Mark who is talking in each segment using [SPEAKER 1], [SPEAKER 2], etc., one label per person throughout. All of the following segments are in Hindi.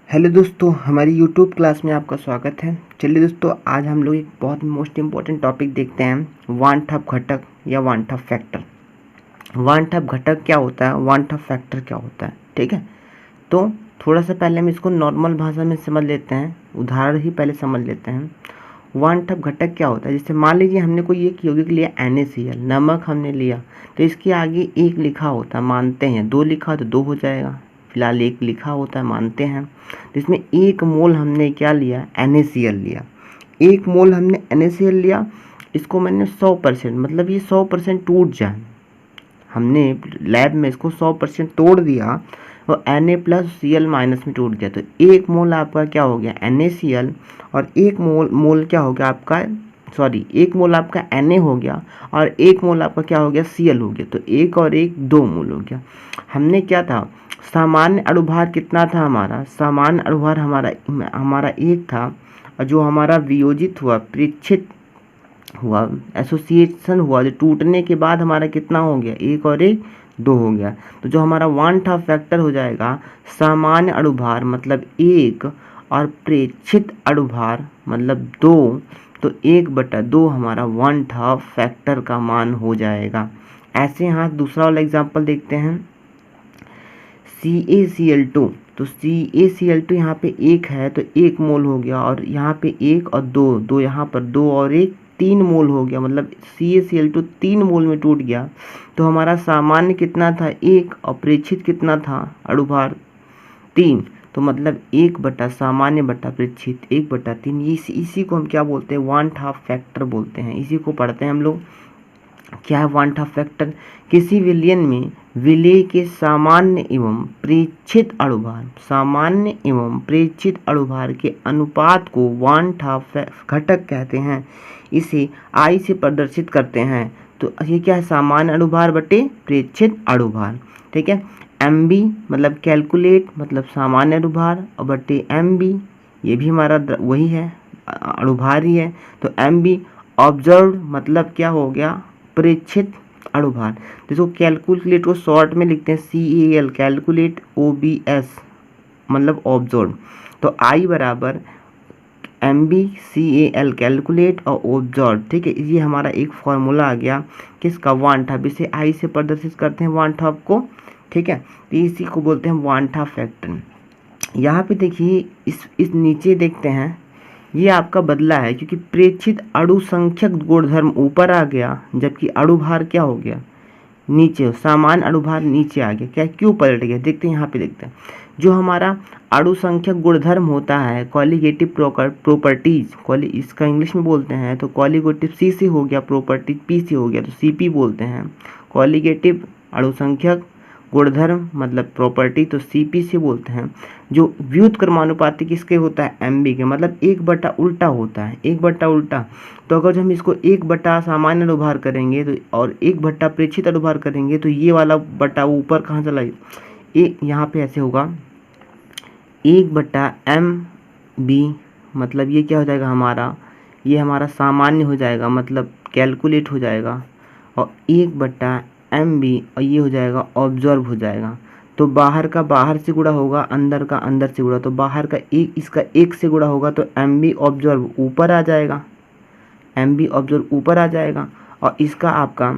[SPEAKER 1] हेलो दोस्तों, हमारी यूट्यूब क्लास में आपका स्वागत है। चलिए दोस्तों, आज हम लोग एक बहुत मोस्ट इम्पॉर्टेंट टॉपिक देखते हैं, वान टॉप घटक या वान टॉप फैक्टर। वान टॉप घटक क्या होता है, वान टॉप फैक्टर क्या होता है, ठीक है। तो थोड़ा सा पहले हम इसको नॉर्मल भाषा में समझ लेते हैं, उदाहरण ही पहले समझ लेते हैं। वान टॉप घटक क्या होता है, जैसे मान लीजिए हमने कोई एक यौगिक लिया NaCl, नमक हमने लिया, तो इसके आगे एक लिखा होता है, मानते हैं, दो लिखा तो दो हो जाएगा, फिलहाल एक लिखा होता है, मानते हैं। तो इसमें एक मोल हमने क्या लिया, NaCl लिया। एक मोल हमने NaCl लिया, इसको मैंने 100%, मतलब ये 100% टूट जाए, हमने लैब में इसको 100% तोड़ दिया और Na+Cl- में टूट गया, तो एक मोल आपका क्या हो गया, NaCl, और एक मोल क्या हो गया आपका, एक मोल आपका Na हो गया और एक मोल आपका क्या हो गया, Cl हो गया। तो एक और एक 2 मोल हो गया। हमने क्या था, सामान्य अणुभार कितना था हमारा, सामान्य अणुभार हमारा 1 था, और जो हमारा वियोजित हुआ, परीक्षित हुआ, एसोसिएशन हुआ, जो टूटने के बाद हमारा कितना हो गया, एक और एक 2 हो गया। तो जो हमारा वान टॉप फैक्टर हो जाएगा, सामान्य अणुभार मतलब 1 और प्रेक्षित अणुभार मतलब 2, तो 1/2 हमारा वान टॉप फैक्टर का मान हो जाएगा। ऐसे यहाँ दूसरा वाला एग्जाम्पल देखते हैं, CaCl2, तो CaCl2 यहाँ पे 1 है तो 1 मोल हो गया, और यहाँ पे 1 और 2 यहाँ पर 2 और 1 3 मोल हो गया, मतलब CaCl2 3 मोल में टूट गया। तो हमारा सामान्य कितना था, 1, और प्रेक्षित कितना था, अणुभार 3, तो मतलब 1/सामान्य/प्रेक्षित 1/3। इसी को हम क्या बोलते हैं, वान टॉप फैक्टर बोलते हैं। इसी को पढ़ते हैं हम लोग। क्या है वान टॉप फैक्टर, किसी विलयन में विलेय के सामान्य एवं प्रेक्षित अणुभार, सामान्य एवं प्रेक्षित अणुभार के अनुपात को वान टॉप घटक कहते हैं। इसे I से प्रदर्शित करते हैं। तो ये क्या है, सामान्य अणुभार बटे प्रेक्षित अणुभार, ठीक है। MB मतलब कैलकुलेट, मतलब सामान्य अणुभार, और बटे MB, ये भी हमारा वही है, अणुभार ही है। तो MB ऑब्जर्व मतलब क्या हो गया, प्रेक्षित अणुभार। जिसको कैलकुलेट को शॉर्ट में लिखते हैं CAL, कैलकुलेट, OBS मतलब ऑब्जर्व। तो I बराबर MbCal कैलकुलेट और ऑब्जर्व, ठीक है। ये हमारा एक फॉर्मूला आ गया किसका, वान टॉप, इसे I से प्रदर्शित करते हैं वान टॉप को, ठीक है। तो इसी को बोलते हैं वान टॉप फैक्टर। यहाँ पे देखिए, इस नीचे देखते हैं, ये आपका बदला है, क्योंकि प्रेक्षित अणु संख्यक गुणधर्म ऊपर आ गया, जबकि अणुभार क्या हो गया, नीचे, सामान्य अणुभार नीचे आ गया। क्या, क्यों पलट गया, देखते हैं, यहाँ पे देखते हैं। जो हमारा अणु संख्यक गुणधर्म होता है, कॉलिगेटिव प्रॉपर्टीज, इसका इंग्लिश में बोलते हैं, तो कॉलिगेटिव C से हो गया, प्रॉपर्टीज P से हो गया, तो CP बोलते हैं। कॉलिगेटिव अणु संख्यक गुणधर्म मतलब प्रॉपर्टी, तो CP से बोलते हैं। जो व्युत्क्रमानुपाती किसके होता है, MB के, मतलब 1/, उल्टा होता है, 1/, उल्टा। तो अगर जो हम इसको 1/, सामान्य अणुभार करेंगे तो, और 1/, प्रेक्षित अणुभार करेंगे, तो ये वाला बटा ऊपर कहाँ चला गया, यहाँ पे ऐसे होगा 1/MB, मतलब ये क्या हो जाएगा हमारा, ये हमारा सामान्य हो जाएगा, मतलब कैलकुलेट हो जाएगा, और 1/MB, और ये हो जाएगा ऑब्जर्व हो जाएगा। तो बाहर का बाहर से गुणा होगा, अंदर का अंदर से गुणा, तो बाहर का एक, इसका 1 से गुणा होगा, तो MB ऑब्जर्व ऊपर आ जाएगा, MB ऑब्जर्व ऊपर आ जाएगा, और इसका आपका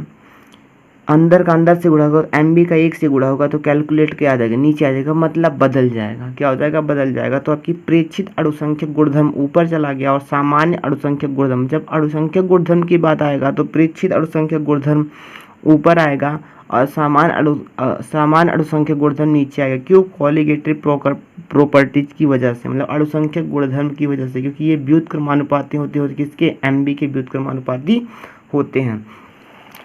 [SPEAKER 1] अंदर का अंदर से गुणा होगा, MB का 1 से गुणा होगा, तो कैलकुलेट क्या आ जाएगा, नीचे आ जाएगा, मतलब बदल जाएगा, क्या हो जाएगा, बदल जाएगा। तो आपकी प्रेक्षित अणुसंख्यक गुणधर्म ऊपर चला गया, और सामान्य अणुसंख्यक गुणधर्म, जब अणुसंख्यक गुणधर्म की बात आएगा तो प्रेक्षित अणुसंख्यक गुणधर्म ऊपर आएगा, और सामान्य अणुसंख्यक गुणधर्म नीचे आएगा। क्यों, कॉलिगेटिव प्रॉपर्टीज की वजह से, मतलब अणुसंख्यक गुणधर्म की वजह से, क्योंकि ये व्युत्क्रमानुपाती होते हैं, किसके, MB के व्युत्क्रमानुपाती होते हैं।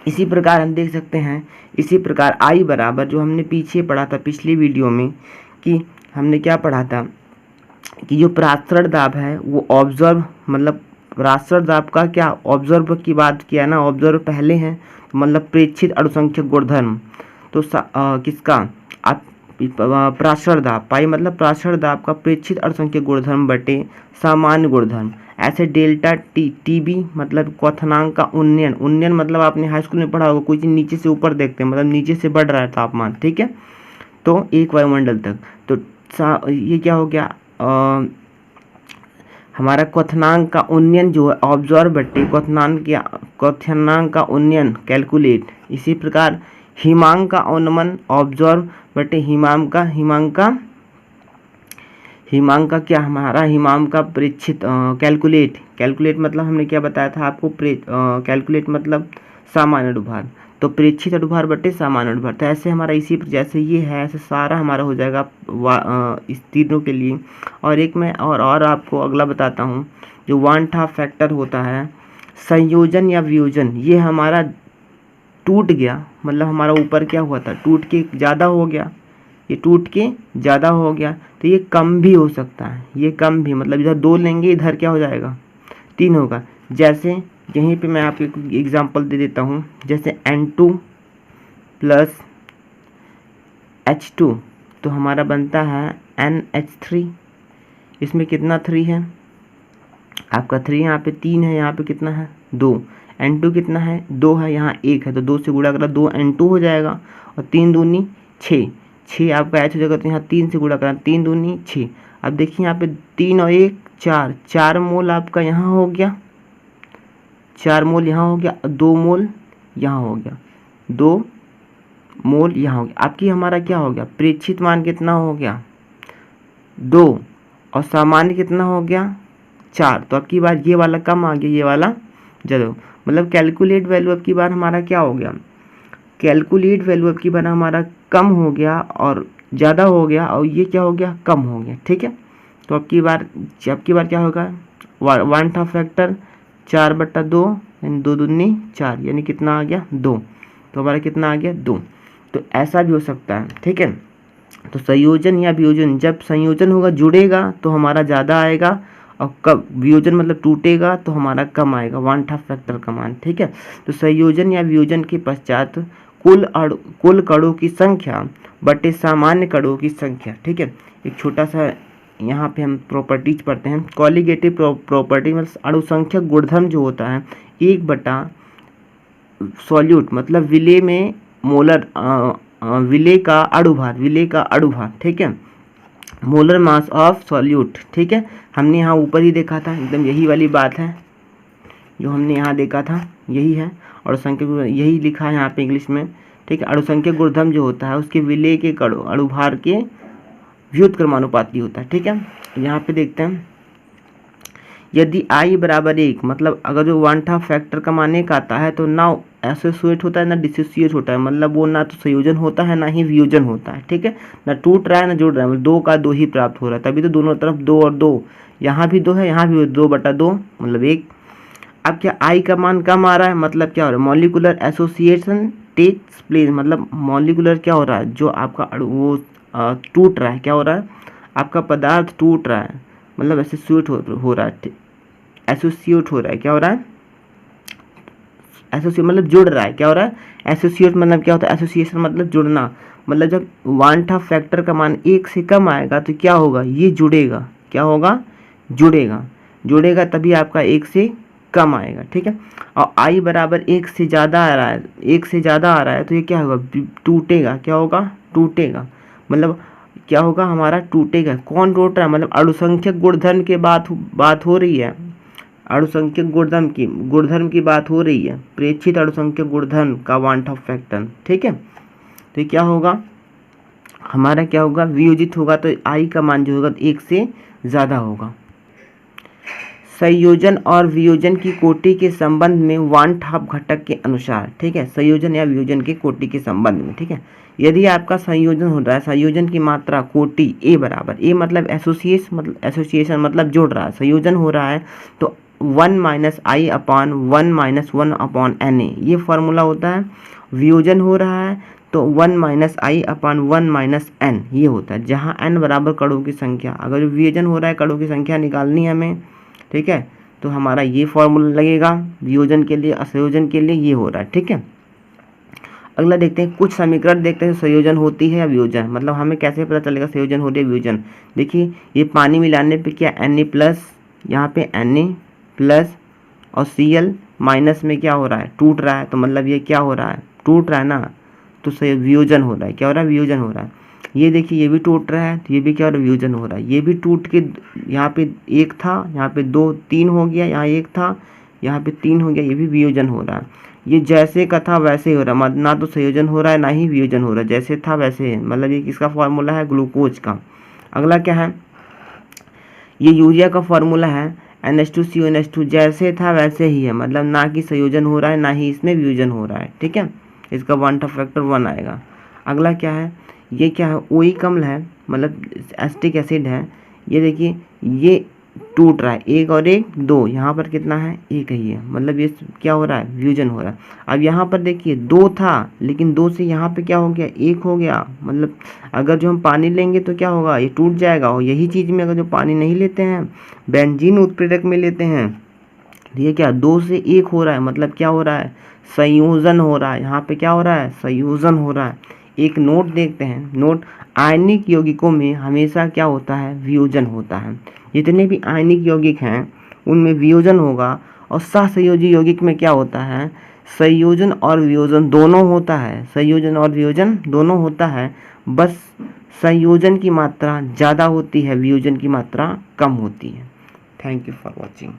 [SPEAKER 1] इसी प्रकार हम देख सकते हैं, इसी प्रकार I बराबर, जो हमने पीछे पढ़ा था पिछली वीडियो में, कि हमने क्या पढ़ा था, कि जो परासरण दाब है वो ऑब्जर्व, मतलब परासरण दाब का क्या, ऑब्जर्व की बात किया ना, ऑब्जर्व पहले है, मतलब प्रेक्षित अणुसंख्यक गुणधर्म, तो किसका, आप परासरण दाब, पाई मतलब परासरण दाब का प्रेक्षित अणुसंख्यक गुणधर्म बटे सामान्य गुणधर्म। ऐसे डेल्टा TB मतलब क्वथनांक का उन्नयन मतलब आपने हाई स्कूल में पढ़ा होगा, कोई चीज़ नीचे से ऊपर देखते हैं, मतलब नीचे से बढ़ रहा है तापमान, ठीक है, तो 1 वायुमंडल तक। तो ये क्या हो गया, हमारा क्वथनांक का उन्नयन जो है ऑब्जॉर्व बट्टे क्वथनांक का उन्नयन कैलकुलेट। इसी प्रकार हिमांक का अवनमन ऑब्जॉर्व बट्टे हिमांक का क्या हमारा हिमांक का प्रेक्षित कैलकुलेट मतलब हमने क्या बताया था आपको, कैलकुलेट मतलब सामान्य अनुभार, तो प्रेक्षित अनुभार बटे सामान्य अनुभार। तो ऐसे हमारा इसी जैसे ये है ऐसे सारा हमारा हो जाएगा इस तीनों के लिए। और एक मैं और आपको अगला बताता हूँ, जो वन हाफ फैक्टर होता है संयोजन या वियोजन। ये हमारा टूट गया, मतलब हमारा ऊपर क्या हुआ था, टूट के ज़्यादा हो गया, ये टूट के ज़्यादा हो गया, तो ये कम भी हो सकता है, ये कम भी मतलब इधर 2 लेंगे इधर क्या हो जाएगा 3 होगा। जैसे यहीं पे मैं आपको एग्जांपल दे देता हूँ, जैसे N2 प्लस H2 तो हमारा बनता है NH3। इसमें कितना 3 है आपका, 3 यहाँ पे 3 है, यहाँ पे कितना है 2। N2 कितना है 2 है, यहाँ 1 है, तो 2 से गुणा करा 2 N2 हो जाएगा, और 3 दूनी 6 आपका H हो जाएगा, तो यहाँ 3 से गुणा करा 3 दूनी 6। अब देखिए यहाँ पे 3 और 1 4 मोल आपका यहाँ हो गया, 4 मोल यहाँ हो गया, 2 मोल यहाँ हो गया, 2 मोल यहाँ हो गया। आपकी हमारा क्या हो गया, प्रेक्षित मान कितना हो गया 2 और सामान्य कितना हो गया 4। तो अब की बार ये वाला कम आ गया, ये वाला ज़्यादा, मतलब कैलकुलेट वैल्यू अब की बार हमारा क्या हो गया, कैलकुलेट वैल्यू अब की बार हमारा कम हो गया और ज़्यादा हो गया, और ये क्या हो गया कम हो गया। ठीक है, तो अब की बार क्या होगा, वन हाफ फैक्टर 4/2 यानी 2 दूनी 4, यानी कितना आ गया 2, तो हमारा कितना आ गया 2। तो ऐसा भी हो सकता है। ठीक है, तो संयोजन या वियोजन, जब संयोजन होगा जुड़ेगा तो हमारा ज़्यादा आएगा, और कब वियोजन मतलब टूटेगा तो हमारा कम आएगा, वन हाफ फैक्टर का मान। ठीक है, तो संयोजन या वियोजन के पश्चात कुल कणों की संख्या बटे सामान्य कणों की संख्या। ठीक है, एक छोटा सा यहाँ पे हम प्रॉपर्टीज पढ़ते हैं, कॉलिगेटिव प्रॉपर्टी मतलब अणुसंख्यक गुणधर्म जो होता है 1/, सॉल्यूट मतलब विलेय में मोलर विलेय का अणुभार। ठीक है, मोलर मास ऑफ सॉल्यूट। ठीक है, हमने यहाँ ऊपर ही देखा था, एकदम यही वाली बात है जो हमने यहाँ देखा था, यही है। अणुसंख्यक यही लिखा है यहाँ पे इंग्लिश में। ठीक है, अणुसंख्यक गुणधर्म जो होता है उसके विलेय के अणुभार के व्युत्क्रमानुपाती होता है। ठीक है, यहाँ पे देखते हैं, यदि I बराबर 1 मतलब अगर जो वन हाफ फैक्टर का मान 1 आता है तो ना एसोसिएट होता है ना डिसोसिएट होता है, मतलब वो ना तो संयोजन होता है ना ही वियोजन होता है। ठीक है, ना टूट रहा है ना जुड़ रहा है, मतलब 2 का 2 ही प्राप्त हो रहा है, तभी तो दोनों तरफ 2 और 2, यहाँ भी 2 है यहाँ भी 2/2 मतलब 1। अब क्या I का मान कम आ रहा है, मतलब क्या हो रहा है, मॉलिकुलर एसोसिएशन टेक्स प्लेस, मतलब मॉलिकुलर क्या हो रहा है, जो आपका वो टूट रहा है, क्या हो रहा है आपका पदार्थ टूट रहा है, मतलब एसोसिएट हो रहा है, एसोसिएट हो रहा है, क्या हो रहा है एसोसिएट मतलब जुड़ रहा है, क्या हो रहा है एसोसिएट मतलब क्या होता है, एसोसिएशन मतलब जुड़ना, मतलब जब वन हाफ फैक्टर का मान 1 से कम आएगा तो क्या होगा, ये जुड़ेगा, क्या होगा जुड़ेगा तभी आपका 1 से कम आएगा। ठीक है, और I बराबर 1 से ज़्यादा आ रहा है, 1 से ज़्यादा आ रहा है तो ये क्या होगा टूटेगा, क्या होगा टूटेगा, मतलब क्या होगा हमारा टूटेगा। कौन टूट रहा है, मतलब अणुसंख्यक गुणधर्म के बात हो रही है, अणुसंख्यक गुणधर्म की बात हो रही है, प्रेक्षित अणुसंख्यक गुणधर्म का वन हाफ फैक्टर। ठीक है, तो क्या होगा हमारा क्या होगा वियोजित होगा, तो I का मान जो होगा 1 से ज़्यादा होगा। संयोजन और वियोजन की कोटि के संबंध में वन हाफ घटक के अनुसार। ठीक है, संयोजन या वियोजन की कोटि के संबंध में। ठीक है, यदि आपका संयोजन हो रहा है, संयोजन की मात्रा कोटि A बराबर, A मतलब एसोसिएशन मतलब जोड़ रहा है, संयोजन हो रहा है तो 1 - I अपॉन 1 - 1 अपॉन Na ये फार्मूला होता है। वियोजन हो रहा है तो 1 - I अपॉन 1 - N ये होता है, जहाँ N बराबर कणों की संख्या। अगर वियोजन हो रहा है कणों की संख्या निकालनी है हमें, ठीक है, तो हमारा ये फॉर्मूला लगेगा वियोजन के लिए, असंयोजन के लिए ये हो रहा है। ठीक है, अगला देखते हैं, कुछ समीकरण देखते हैं संयोजन होती है या वियोजन, मतलब हमें कैसे पता चलेगा संयोजन हो रही है वियोजन। देखिए ये पानी मिलाने पे क्या Na+, यहाँ पे Na+ और Cl माइनस में क्या हो रहा है टूट रहा है, तो मतलब ये क्या हो रहा है टूट रहा है ना, तो वियोजन हो रहा है, क्या हो रहा है वियोजन हो रहा है। ये देखिए ये भी टूट रहा है, तो ये भी क्या हो रहा है, वियोजन हो रहा है। ये भी टूट के यहाँ पे एक था, यहाँ पे 2 3 हो गया, यहाँ एक था, यहाँ पे 3 हो गया, ये भी वियोजन हो रहा है। ये जैसे का था वैसे ही हो रहा है, ना तो संयोजन हो रहा है ना ही वियोजन हो रहा है, जैसे था वैसे है। मतलब ये किसका फॉर्मूला है, ग्लूकोज का। अगला क्या है, ये यूरिया का फॉर्मूला है NH2CO NH2, जैसे था वैसे ही है, मतलब ना कि संयोजन हो रहा है ना ही इसमें वियोजन हो रहा है। ठीक है, इसका वन टफ फैक्टर 1 आएगा। अगला क्या है, ये क्या है, OH अम्ल है, मतलब एसिटिक एसिड है। ये देखिए ये टूट रहा है, 1 और 1 2, यहाँ पर कितना है, 1 ही है, मतलब ये क्या हो रहा है, वियोजन हो रहा है। अब यहाँ पर देखिए 2 था, लेकिन 2 से यहाँ पे क्या हो गया, 1 हो गया। मतलब अगर जो हम पानी लेंगे तो क्या होगा, ये टूट जाएगा। और यही चीज़ में अगर जो पानी नहीं लेते हैं, बेंजीन उत्प्रेरक में लेते हैं, तो ये क्या 2 से 1 हो रहा है, मतलब क्या हो रहा है, संयोजन हो रहा है। यहाँ पे क्या हो रहा है, संयोजन हो रहा है। एक नोट देखते हैं, नोट, आयनिक यौगिकों में हमेशा क्या होता है, वियोजन होता है। जितने भी आयनिक यौगिक हैं उनमें वियोजन होगा, और सहसंयोजी यौगिक में क्या होता है, संयोजन और वियोजन दोनों होता है, संयोजन और वियोजन दोनों होता है। बस संयोजन की मात्रा ज़्यादा होती है, वियोजन की मात्रा कम होती है। Thank you for watching.